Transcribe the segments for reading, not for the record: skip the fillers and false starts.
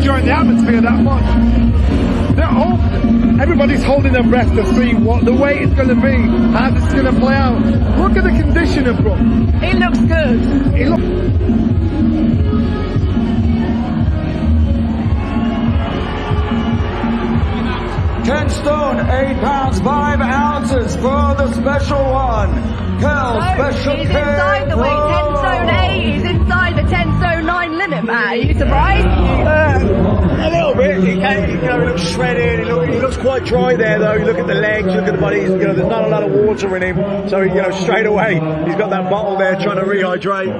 enjoying the atmosphere that much. Everybody's holding their breath to see what the weight is going to be, how this is going to play out. Look at the condition of Brook. He looks good. He looks. 10 stone, 8 pounds, 5 ounces for the special one. KELL Special He's inside the weight, 10 stone 8. He's inside the 10 stone 9 limit, Matt. Are you surprised? A little bit. He looks shredded. He looks quite dry there, though. You look at the legs, look at the body. There's not a lot of water in him, so straight away he's got that bottle there trying to rehydrate.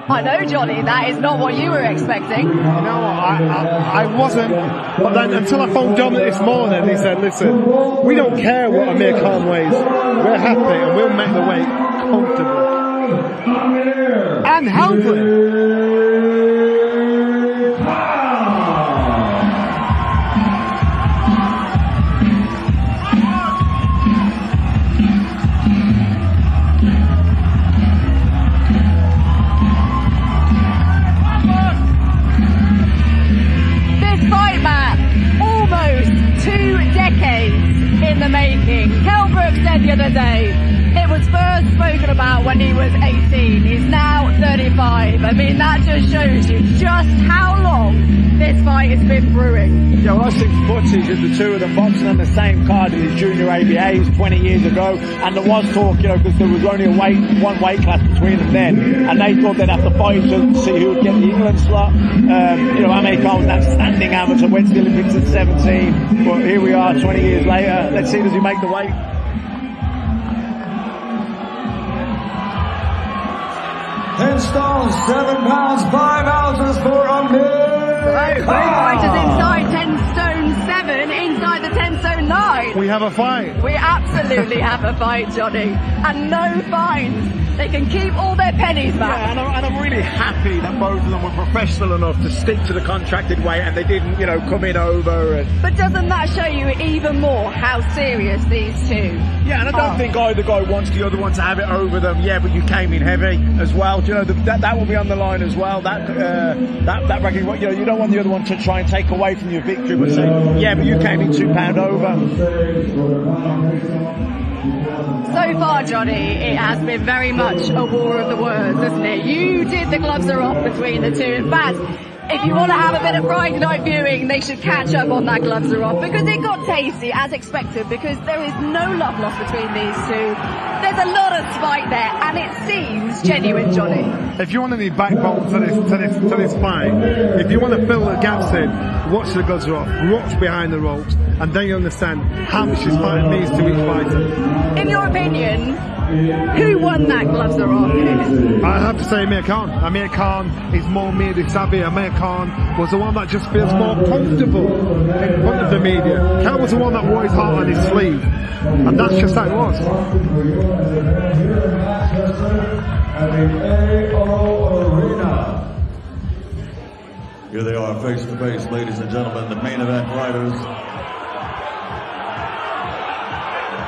I know, Johnny, that is not what you were expecting. No, I wasn't. But then until I phoned Dominic this morning, he said, listen, we don't care what AMIR Khan weighs. We're happy and we'll make the weight comfortable. And healthy. In the making. KELL Brooks said the other day it was first spoken about when he was 18. He's now 35. I mean, that just shows you just how long this fight has been brewing. Yeah, well, I see footage of the two of them boxing on the same card in his junior ABAs 20 years ago, and there was talk, because there was only one weight class between them then, and they thought they'd have to fight to see who would get the England slot. AMIR Khan was that standing amateur, went to the Olympics at 17, but here we are 20 years later. Let's see, does he make the weight? 10 stone, 7 pounds, 5 ounces for AMIR Both fighters inside 10 stone 7, inside the 10 stone 9. We have a fight. We absolutely have a fight, Johnny. And no fines. They can keep all their pennies back. Yeah, and I'm really happy that both of them were professional enough to stick to the contracted weight and they didn't, come in over. And but doesn't that show you even more how serious these two yeah, and I don't think either guy wants the other one to have it over them. Yeah, but you came in heavy as well. That will be on the line as well. That ranking, you don't want the other one to try and take away from your victory, but say, yeah, but you came in £2 over. So far, Johnny, it has been very much a war of the words, hasn't it? You did the gloves are off between the two. In fact, if you want to have a bit of Friday night viewing, they should catch up on that gloves are off, because it got tasty as expected, because there is no love lost between these two. There's a lot of spite there, and it seems genuine, Johnny. If you want any backbone to this fight, if you want to fill the gaps in, watch the gloves are off, watch behind the ropes, and then you understand how much this fight means to each fighter. In your opinion, who won that gloves are off? I have to say AMIR Khan. AMIR Khan is more media savvy. AMIR Khan was the one that just feels more comfortable in front of the media. KELL was the one that wore his heart on his sleeve, and that's just how it was. Here they are, face to face, ladies and gentlemen, the main event fighters.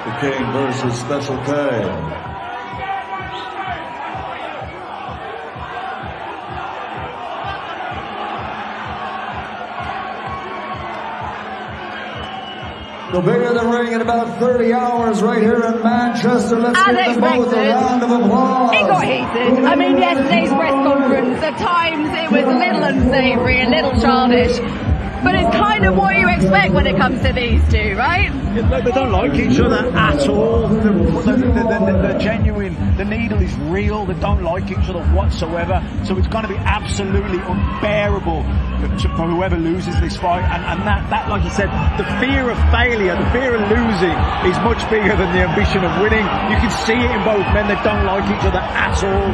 The King versus Special K. They'll be in the ring in about 30 hours right here in Manchester. Let's give them both a round of applause. It got heated. I mean, yesterday's press conference, at times it was a little unsavory, a little childish. But it's kind of what you expect when it comes to these two, right? They don't like each other at all. They're genuine. The needle is real. They don't like each other whatsoever. So it's going to be absolutely unbearable for whoever loses this fight. And that, like you said, the fear of failure, the fear of losing is much bigger than the ambition of winning. You can see it in both men. They don't like each other at all.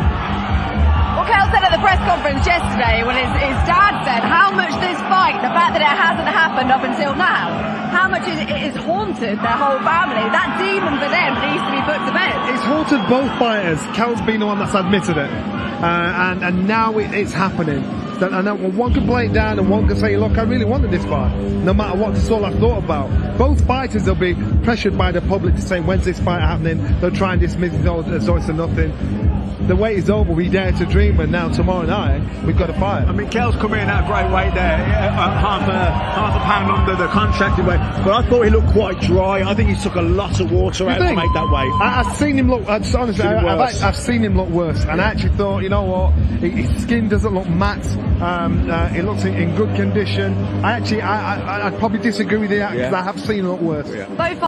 Well, KELL said at the press conference yesterday when his dad said how much this fight, the fact that it hasn't happened up until now, how much it has haunted their whole family. That demon for them needs to be put to bed. It's haunted both fighters. KELL's been the one that's admitted it. And now it's happening. And one could play it down and one could say, look, I really wanted this fight, no matter what the all I thought about. Both fighters will be pressured by the public to say, when's this fight happening? They'll try and dismiss it as though it's a nothing. The wait is over, we dare to dream, and now tomorrow night, we've got to fight. I mean, Kell's come in at a great weight there, half a pound under the contracted weight, but I thought he looked quite dry. I think he took a lot of water out to make that weight. I've seen him look, honestly, I've seen him look worse, and I actually thought, you know what, his skin doesn't look matte, he looks in good condition. I'd probably disagree with you, because I have seen him look worse. Both